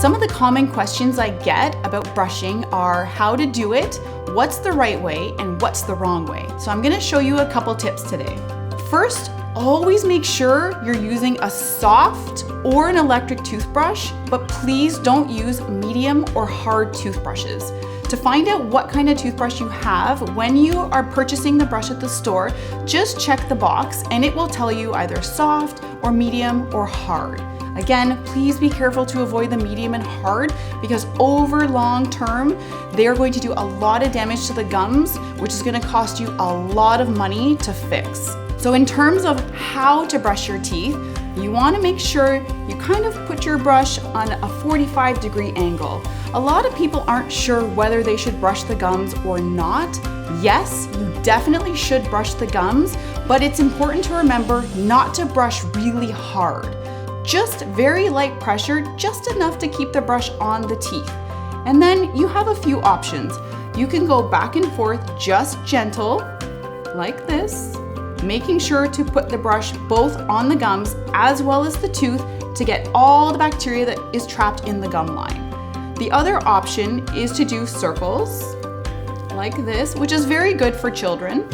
Some of the common questions I get about brushing are how to do it, what's the right way, and what's the wrong way. So I'm gonna show you a couple tips today. First, always make sure you're using a soft or an electric toothbrush, but please don't use medium or hard toothbrushes. To find out what kind of toothbrush you have when you are purchasing the brush at the store, just check the box and it will tell you either soft or medium or hard. Again, please be careful to avoid the medium and hard because over long term, they are going to do a lot of damage to the gums, which is going to cost you a lot of money to fix. So in terms of how to brush your teeth, you want to make sure you kind of put your brush on a 45-degree angle. A lot of people aren't sure whether they should brush the gums or not. Yes, you definitely should brush the gums, but it's important to remember not to brush really hard. Just very light pressure, just enough to keep the brush on the teeth. And then you have a few options. You can go back and forth, just gentle, like this, making sure to put the brush both on the gums as well as the tooth to get all the bacteria that is trapped in the gum line. The other option is to do circles, like this, which is very good for children.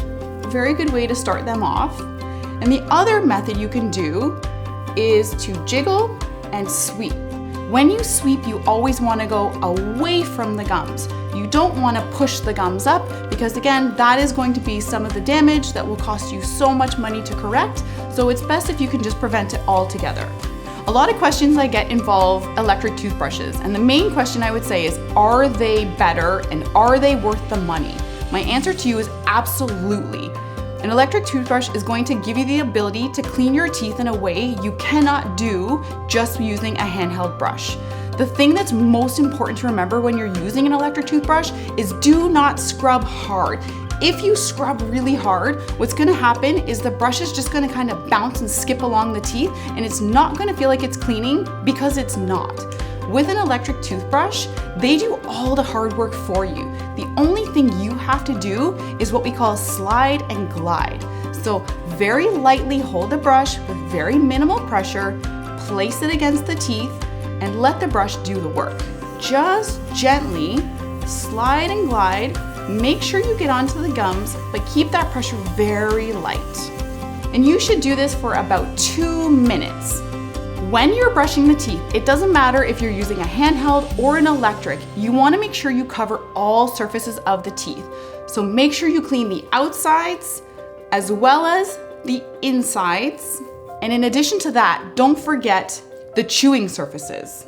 Very good way to start them off. And the other method you can do is to jiggle and sweep. When you sweep, you always want to go away from the gums. You don't want to push the gums up because again, that is going to be some of the damage that will cost you so much money to correct. So it's best if you can just prevent it altogether. A lot of questions I get involve electric toothbrushes, and the main question I would say is, are they better and are they worth the money? My answer to you is absolutely. An electric toothbrush is going to give you the ability to clean your teeth in a way you cannot do just using a handheld brush. The thing that's most important to remember when you're using an electric toothbrush is do not scrub hard. If you scrub really hard, what's gonna happen is the brush is just gonna kind of bounce and skip along the teeth, and it's not gonna feel like it's cleaning because it's not. With an electric toothbrush, they do all the hard work for you. The only thing you have to do is what we call slide and glide. So very lightly hold the brush with very minimal pressure, place it against the teeth, and let the brush do the work. Just gently slide and glide. Make sure you get onto the gums, but keep that pressure very light. And you should do this for about 2 minutes. When you're brushing the teeth, it doesn't matter if you're using a handheld or an electric, you want to make sure you cover all surfaces of the teeth. So make sure you clean the outsides as well as the insides. And in addition to that, don't forget the chewing surfaces.